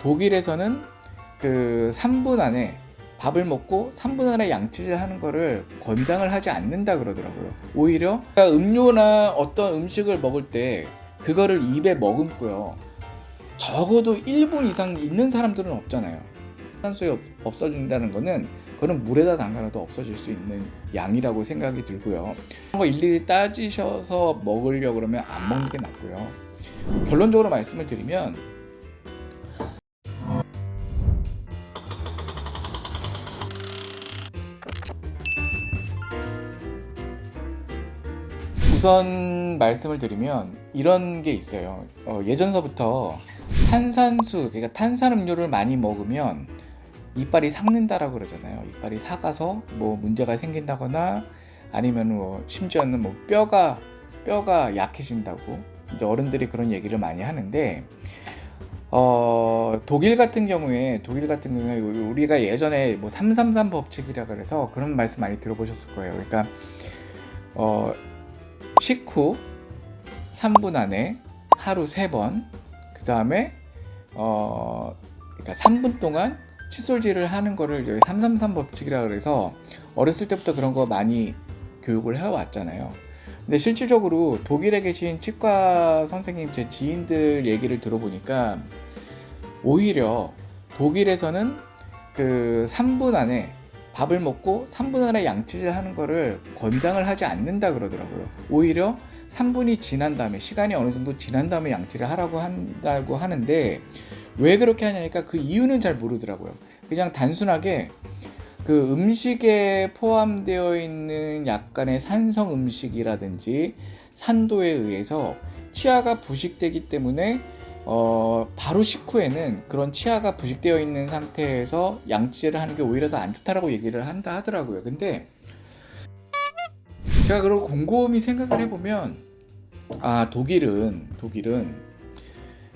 독일에서는 그 3분 안에 밥을 먹고 3분 안에 양치를 하는 거를 권장을 하지 않는다 그러더라고요. 오히려 음료나 어떤 음식을 먹을 때 그거를 입에 머금고요. 적어도 1분 이상 있는 사람들은 없잖아요. 탄수에 없어진다는 거는 그건 물에다 담가놔도 없어질 수 있는 양이라고 생각이 들고요. 그런 거 일일이 따지셔서 먹으려고 그러면 안 먹는 게 낫고요. 결론적으로 말씀을 드리면 우선 말씀을 드리면 이런 게 있어요. 예전서부터 탄산수, 그러니까 탄산음료를 많이 먹으면 이빨이 삭는다라고 그러잖아요. 이빨이 삭아서 뭐 문제가 생긴다거나 아니면 뭐 심지어는 뭐 뼈가 약해진다고 이제 어른들이 그런 얘기를 많이 하는데 독일 같은 경우에 우리가 예전에 뭐 333 법칙이라 그래서 그런 말씀 많이 들어보셨을 거예요. 그러니까 식후 3분 안에 하루 3번, 그 다음에 그러니까 3분 동안 칫솔질을 하는 거를 여기 333 법칙이라 그래서 어렸을 때부터 그런 거 많이 교육을 해왔잖아요. 근데 실질적으로 독일에 계신 치과 선생님, 제 지인들 얘기를 들어보니까 오히려 독일에서는 그 3분 안에 밥을 먹고 3분 안에 양치를 하는 거를 권장을 하지 않는다 그러더라고요. 오히려 3분이 지난 다음에, 시간이 어느 정도 지난 다음에 양치를 하라고 한다고 하는데 왜 그렇게 하냐니까 그 이유는 잘 모르더라고요. 그냥 단순하게 그 음식에 포함되어 있는 약간의 산성 음식이라든지 산도에 의해서 치아가 부식되기 때문에 바로 식후에는 그런 치아가 부식되어 있는 상태에서 양치를 하는 게 오히려 더 안 좋다라고 얘기를 한다 하더라고요. 근데 제가 그걸 곰곰이 생각을 해보면 독일은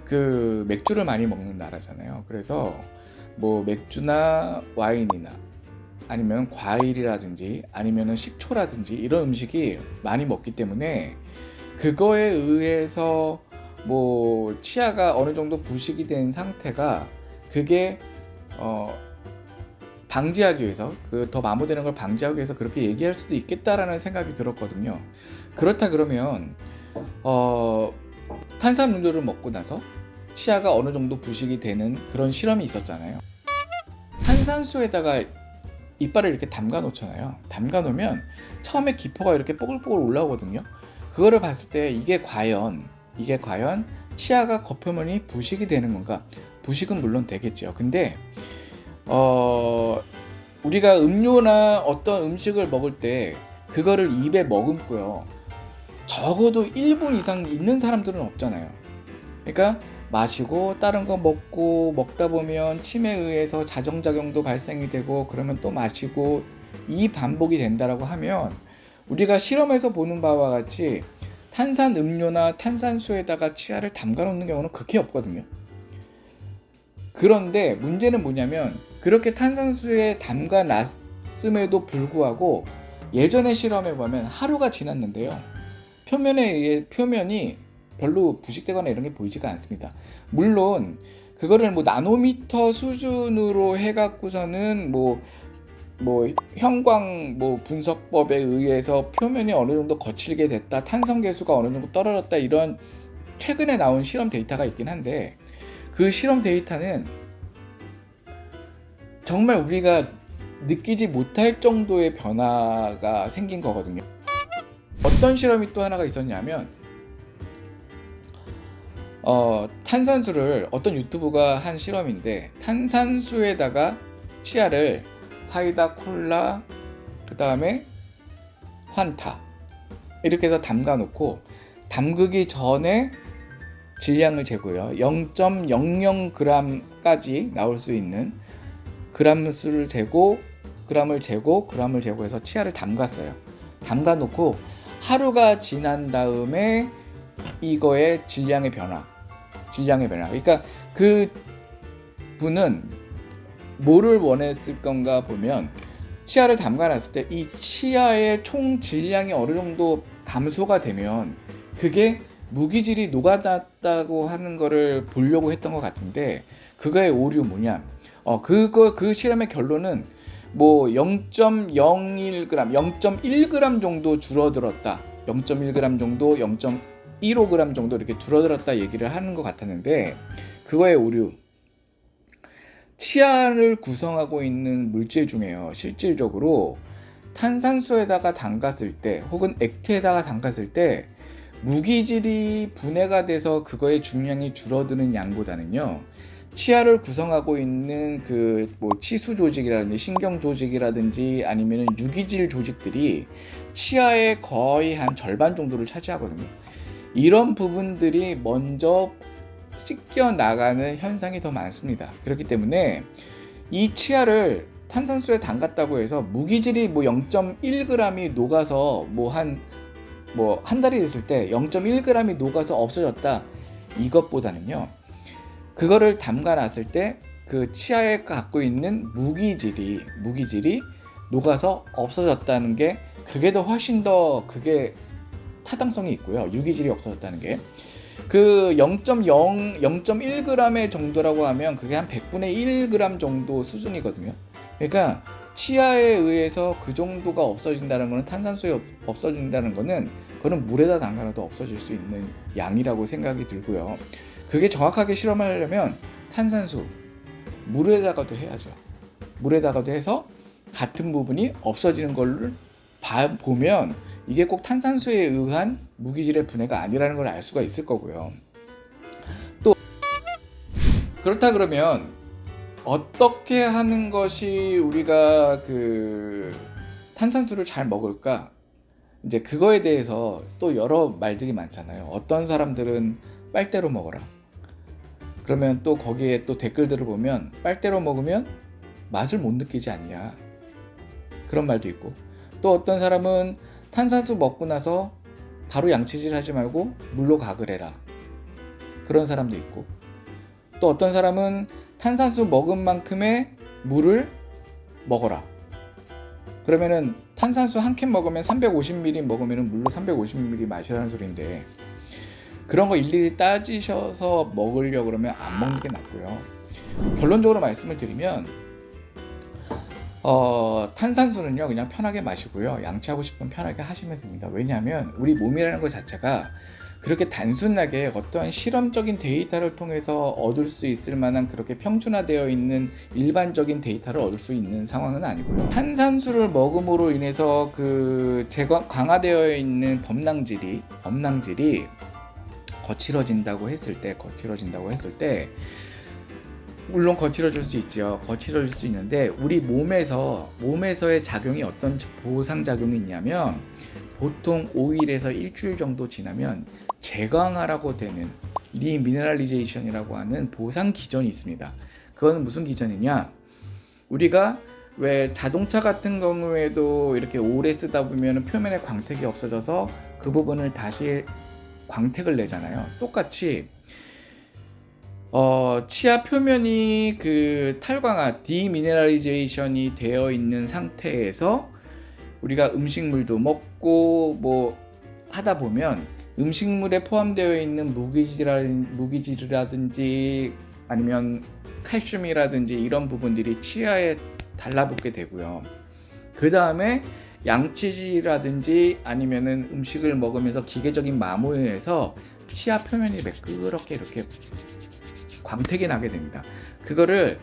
그 맥주를 많이 먹는 나라잖아요. 그래서 뭐 맥주나 와인이나 아니면 과일이라든지 아니면 식초라든지 이런 음식이 많이 먹기 때문에 그거에 의해서 뭐 치아가 어느 정도 부식이 된 상태가 그게 방지하기 위해서 그 더 마모되는 걸 방지하기 위해서 그렇게 얘기할 수도 있겠다라는 생각이 들었거든요. 그렇다 그러면 탄산음료를 먹고 나서 치아가 어느 정도 부식이 되는 그런 실험이 있었잖아요. 탄산수에다가 이빨을 이렇게 담가 놓잖아요. 담가 놓으면 처음에 기포가 이렇게 뽀글뽀글 올라오거든요. 그거를 봤을 때 이게 과연 치아가 겉표면이 부식이 되는 건가? 부식은 물론 되겠죠. 근데 우리가 음료나 어떤 음식을 먹을 때 그거를 입에 머금고요. 적어도 1분 이상 있는 사람들은 없잖아요. 그러니까 마시고 다른 거 먹다 보면 침에 의해서 자정작용도 발생이 되고 그러면 또 마시고 이 반복이 된다라고 하면 우리가 실험에서 보는 바와 같이 탄산 음료나 탄산수에다가 치아를 담가 놓는 경우는 극히 없거든요. 그런데 문제는 뭐냐면 그렇게 탄산수에 담가 놨음에도 불구하고 예전의 실험에 보면 하루가 지났는데요. 표면이 별로 부식되거나 이런 게 보이지가 않습니다. 물론 그거를 뭐 나노미터 수준으로 해갖고서는 뭐 형광 분석법에 의해서 표면이 어느 정도 거칠게 됐다, 탄성 계수가 어느 정도 떨어졌다, 이런 최근에 나온 실험 데이터가 있긴 한데 그 실험 데이터는 정말 우리가 느끼지 못할 정도의 변화가 생긴 거거든요. 어떤 실험이 또 하나가 있었냐면 탄산수를 어떤 유튜브가 한 실험인데 탄산수에다가 치아를 사이다, 콜라, 그 다음에 환타 이렇게 해서 담가 놓고 담그기 전에 질량을 재고요. 0.00g까지 나올 수 있는 그램 수를 재고 그램을 재고 해서 치아를 담갔어요. 담가 놓고 하루가 지난 다음에 이거의 질량의 변화. 그러니까 그 분은 뭐를 원했을 건가 보면 치아를 담가놨을 때 이 치아의 총 질량이 어느 정도 감소가 되면 그게 무기질이 녹아났다고 하는 거를 보려고 했던 것 같은데 그거의 오류 뭐냐? 그 실험의 결론은 뭐 0.01g, 0.1g 정도 줄어들었다. 0.1g 정도, 0.15g 정도 이렇게 줄어들었다 얘기를 하는 것 같았는데, 그거의 오류. 치아를 구성하고 있는 물질 중에요, 실질적으로 탄산수에다가 담갔을 때 혹은 액체에다가 담갔을 때 무기질이 분해가 돼서 그거의 중량이 줄어드는 양보다는요, 치아를 구성하고 있는 그 뭐 치수 조직이라든지 신경 조직이라든지 아니면 유기질 조직들이 치아의 거의 한 절반 정도를 차지하거든요. 이런 부분들이 먼저 씻겨 나가는 현상이 더 많습니다. 그렇기 때문에 이 치아를 탄산수에 담갔다고 해서 무기질이 뭐 0.1g이 녹아서 한 달이 됐을 때 0.1g이 녹아서 없어졌다, 이것보다는요, 그거를 담가 놨을 때 그 치아에 갖고 있는 무기질이 녹아서 없어졌다는 게, 그게 더 훨씬 더 그게 타당성이 있고요. 유기질이 없어졌다는 게. 그 0.1g의 정도라고 하면 그게 한 100분의 1g 정도 수준이거든요. 그러니까 치아에 의해서 그 정도가 없어진다는 거는, 탄산수에 없어진다는 거는, 그거는 물에다 담가놔도 없어질 수 있는 양이라고 생각이 들고요. 그게 정확하게 실험을 하려면 탄산수 물에다가도 해야죠. 물에다가도 해서 같은 부분이 없어지는 걸 보면 이게 꼭 탄산수에 의한 무기질의 분해가 아니라는 걸 알 수가 있을 거고요. 또 그렇다 그러면 어떻게 하는 것이 우리가 그 탄산수를 잘 먹을까? 이제 그거에 대해서 또 여러 말들이 많잖아요. 어떤 사람들은 빨대로 먹어라. 그러면 또 거기에 또 댓글들을 보면 빨대로 먹으면 맛을 못 느끼지 않냐, 그런 말도 있고, 또 어떤 사람은 탄산수 먹고 나서 바로 양치질 하지 말고 물로 가글 해라, 그런 사람도 있고, 또 어떤 사람은 탄산수 먹은 만큼의 물을 먹어라. 그러면은 탄산수 한 캔 먹으면 350ml 먹으면 물로 350ml 마시라는 소리인데, 그런 거 일일이 따지셔서 먹으려고 그러면 안 먹는 게 낫고요. 결론적으로 말씀을 드리면 탄산수는요, 그냥 편하게 마시고요, 양치하고 싶으면 편하게 하시면 됩니다. 왜냐하면 우리 몸이라는 것 자체가 그렇게 단순하게 어떠한 실험적인 데이터를 통해서 얻을 수 있을 만한 그렇게 평준화되어 있는 일반적인 데이터를 얻을 수 있는 상황은 아니고요. 탄산수를 먹음으로 인해서 그 강화되어 있는 범랑질이 거칠어진다고 했을 때 물론 거칠어질 수 있죠. 거칠어질 수 있는데, 우리 몸에서의 작용이 어떤 보상작용이 있냐면, 보통 5일에서 일주일 정도 지나면 재강화라고 되는 리미네랄리제이션이라고 하는 보상 기전이 있습니다. 그건 무슨 기전이냐? 우리가 왜 자동차 같은 경우에도 이렇게 오래 쓰다 보면 표면에 광택이 없어져서 그 부분을 다시 광택을 내잖아요. 똑같이 치아 표면이 그 탈광화, 디미네랄리제이션이 되어 있는 상태에서 우리가 음식물도 먹고 뭐 하다 보면 음식물에 포함되어 있는 무기질이라든지 아니면 칼슘이라든지 이런 부분들이 치아에 달라붙게 되고요. 그 다음에 양치질이라든지 아니면은 음식을 먹으면서 기계적인 마모에 의해서 치아 표면이 매끄럽게 이렇게 광택이 나게 됩니다. 그거를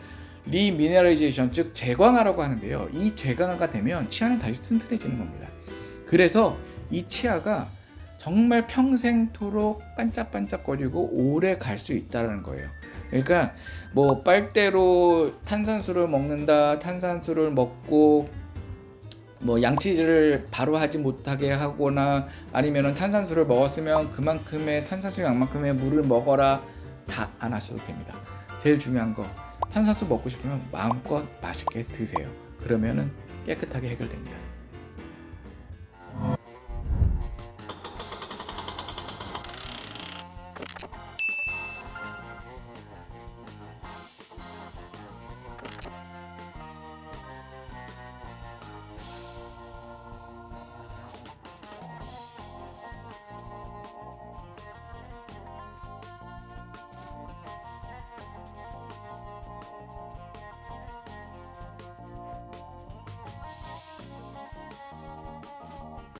리미네랄리제이션, 즉 재광화라고 하는데요. 이 재광화가 되면 치아는 다시 튼튼해지는 겁니다. 그래서 이 치아가 정말 평생토록 반짝반짝거리고 오래 갈 수 있다는 거예요. 그러니까 뭐 빨대로 탄산수를 먹는다, 탄산수를 먹고 뭐 양치질을 바로 하지 못하게 하거나 아니면은 탄산수를 먹었으면 그만큼의 탄산수 양만큼의 물을 먹어라, 다 안 하셔도 됩니다. 제일 중요한 거, 탄산수 먹고 싶으면 마음껏 맛있게 드세요. 그러면은 깨끗하게 해결됩니다.